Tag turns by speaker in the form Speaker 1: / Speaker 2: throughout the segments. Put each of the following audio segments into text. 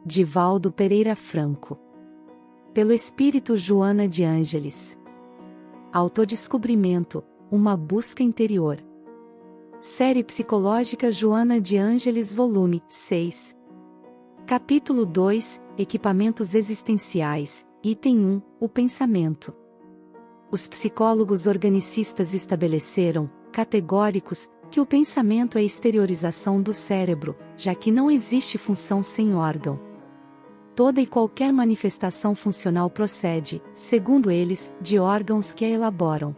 Speaker 1: Divaldo Pereira Franco. Pelo Espírito Joana de Ângeles. Autodescobrimento, uma busca interior. Série Psicológica Joana de Ângeles Volume 6. Capítulo 2, Equipamentos Existenciais, Item 1, O Pensamento. Os psicólogos organicistas estabeleceram, categóricos, que o pensamento é a exteriorização do cérebro, já que não existe função sem órgão. Toda e qualquer manifestação funcional procede, segundo eles, de órgãos que a elaboram.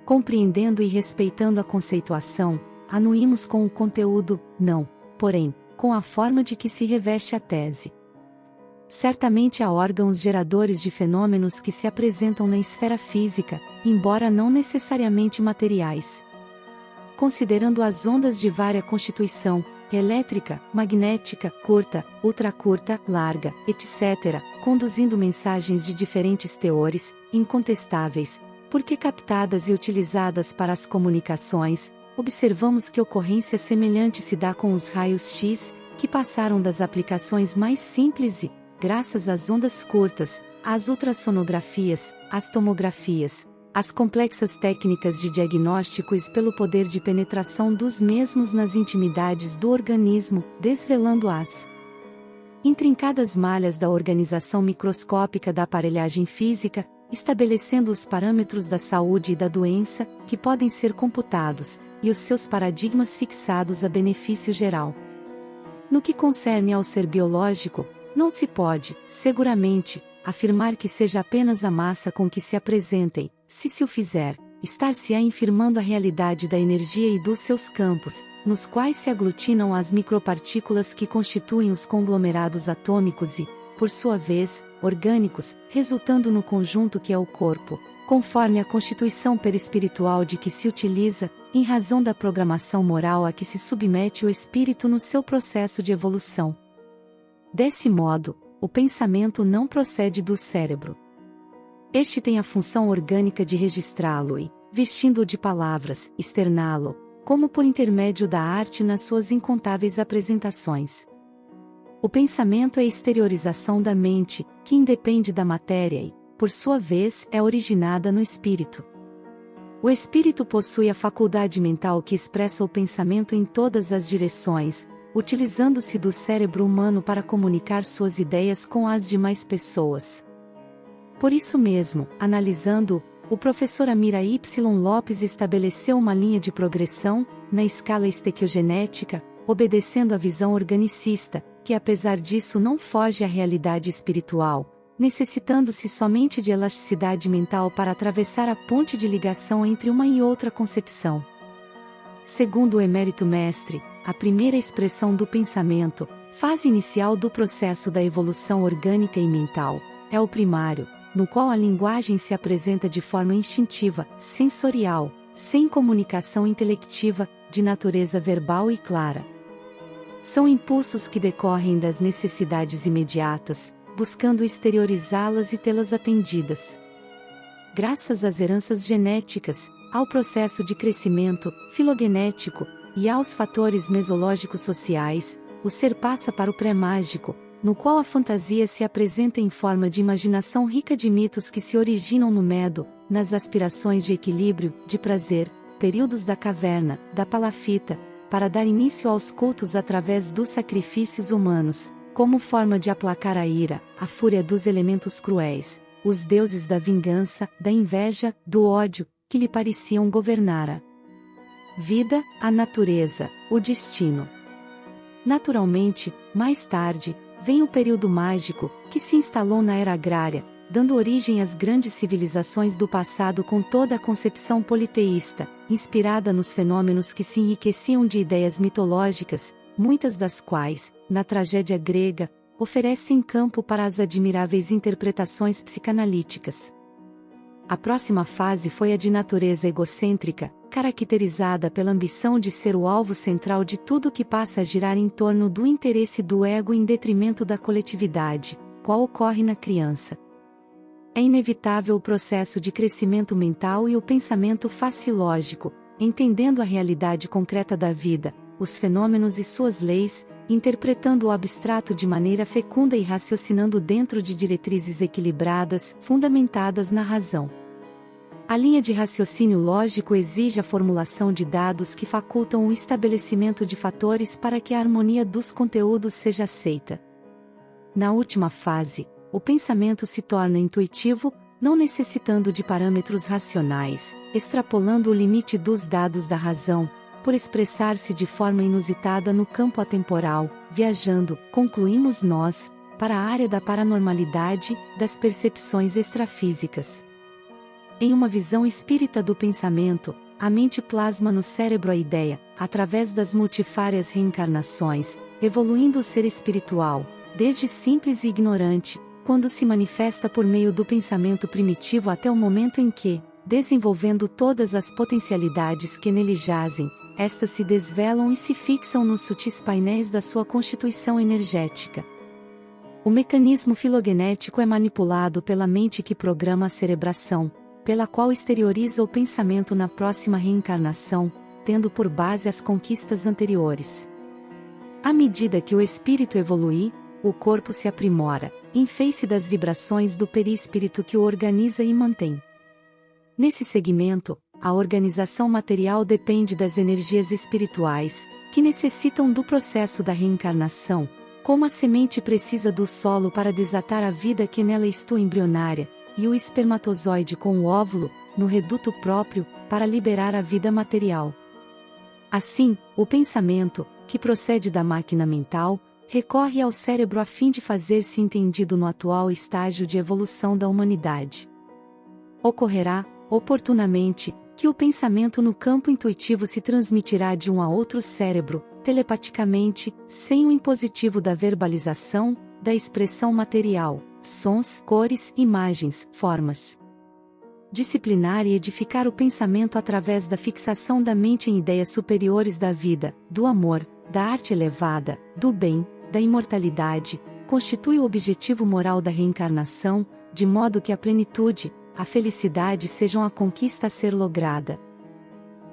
Speaker 1: Compreendendo e respeitando a conceituação, anuímos com o conteúdo, não, porém, com a forma de que se reveste a tese. Certamente há órgãos geradores de fenômenos que se apresentam na esfera física, embora não necessariamente materiais. Considerando as ondas de vária constituição, elétrica, magnética, curta, ultracurta, larga, etc., conduzindo mensagens de diferentes teores, incontestáveis, porque captadas e utilizadas para as comunicações, observamos que ocorrência semelhante se dá com os raios X, que passaram das aplicações mais simples e, graças às ondas curtas, às ultrassonografias, às tomografias, às complexas técnicas de diagnóstico e pelo poder de penetração dos mesmos nas intimidades do organismo, desvelando as intrincadas malhas da organização microscópica da aparelhagem física, estabelecendo os parâmetros da saúde e da doença, que podem ser computados, e os seus paradigmas fixados a benefício geral. No que concerne ao ser biológico, não se pode, seguramente, afirmar que seja apenas a massa com que se apresentem, se o fizer, estar-se-á infirmando a realidade da energia e dos seus campos, nos quais se aglutinam as micropartículas que constituem os conglomerados atômicos e, por sua vez, orgânicos, resultando no conjunto que é o corpo, conforme a constituição perispiritual de que se utiliza, em razão da programação moral a que se submete o espírito no seu processo de evolução. Desse modo, o pensamento não procede do cérebro. Este tem a função orgânica de registrá-lo e, vestindo-o de palavras, externá-lo, como por intermédio da arte nas suas incontáveis apresentações. O pensamento é a exteriorização da mente, que independe da matéria e, por sua vez, é originada no espírito. O espírito possui a faculdade mental que expressa o pensamento em todas as direções, utilizando-se do cérebro humano para comunicar suas ideias com as demais pessoas. Por isso mesmo, analisando, o professor Amira Y. Lopes estabeleceu uma linha de progressão, na escala estequiogenética, obedecendo à visão organicista, que apesar disso não foge à realidade espiritual, necessitando-se somente de elasticidade mental para atravessar a ponte de ligação entre uma e outra concepção. Segundo o emérito mestre, a primeira expressão do pensamento, fase inicial do processo da evolução orgânica e mental, é o primário, no qual a linguagem se apresenta de forma instintiva, sensorial, sem comunicação intelectiva, de natureza verbal e clara. São impulsos que decorrem das necessidades imediatas, buscando exteriorizá-las e tê-las atendidas. Graças às heranças genéticas, ao processo de crescimento filogenético e aos fatores mesológicos sociais, o ser passa para o pré-mágico, no qual a fantasia se apresenta em forma de imaginação rica de mitos que se originam no medo, nas aspirações de equilíbrio, de prazer, períodos da caverna, da palafita, para dar início aos cultos através dos sacrifícios humanos, como forma de aplacar a ira, a fúria dos elementos cruéis, os deuses da vingança, da inveja, do ódio, que lhe pareciam governar a vida, a natureza, o destino. Naturalmente, mais tarde, vem o período mágico, que se instalou na era agrária, dando origem às grandes civilizações do passado com toda a concepção politeísta, inspirada nos fenômenos que se enriqueciam de ideias mitológicas, muitas das quais, na tragédia grega, oferecem campo para as admiráveis interpretações psicanalíticas. A próxima fase foi a de natureza egocêntrica, caracterizada pela ambição de ser o alvo central de tudo que passa a girar em torno do interesse do ego em detrimento da coletividade, qual ocorre na criança. É inevitável o processo de crescimento mental e o pensamento facilógico, entendendo a realidade concreta da vida, os fenômenos e suas leis, interpretando o abstrato de maneira fecunda e raciocinando dentro de diretrizes equilibradas, fundamentadas na razão. A linha de raciocínio lógico exige a formulação de dados que facultam o estabelecimento de fatores para que a harmonia dos conteúdos seja aceita. Na última fase, o pensamento se torna intuitivo, não necessitando de parâmetros racionais, extrapolando o limite dos dados da razão, por expressar-se de forma inusitada no campo atemporal, viajando, concluímos nós, para a área da paranormalidade, das percepções extrafísicas. Em uma visão espírita do pensamento, a mente plasma no cérebro a ideia, através das multifárias reencarnações, evoluindo o ser espiritual, desde simples e ignorante, quando se manifesta por meio do pensamento primitivo até o momento em que, desenvolvendo todas as potencialidades que nele jazem, estas se desvelam e se fixam nos sutis painéis da sua constituição energética. O mecanismo filogenético é manipulado pela mente que programa a cerebração, pela qual exterioriza o pensamento na próxima reencarnação, tendo por base as conquistas anteriores. À medida que o espírito evolui, o corpo se aprimora, em face das vibrações do perispírito que o organiza e mantém. Nesse segmento, a organização material depende das energias espirituais, que necessitam do processo da reencarnação, como a semente precisa do solo para desatar a vida que nela está embrionária, e o espermatozoide com o óvulo, no reduto próprio, para liberar a vida material. Assim, o pensamento, que procede da máquina mental, recorre ao cérebro a fim de fazer-se entendido no atual estágio de evolução da humanidade. Ocorrerá, oportunamente, que o pensamento no campo intuitivo se transmitirá de um a outro cérebro, telepaticamente, sem o impositivo da verbalização, da expressão material, sons, cores, imagens, formas. Disciplinar e edificar o pensamento através da fixação da mente em ideias superiores da vida, do amor, da arte elevada, do bem, da imortalidade, constitui o objetivo moral da reencarnação, de modo que a plenitude, a felicidade sejam a conquista a ser lograda.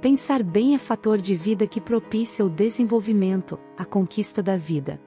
Speaker 1: Pensar bem é fator de vida que propicia o desenvolvimento, a conquista da vida.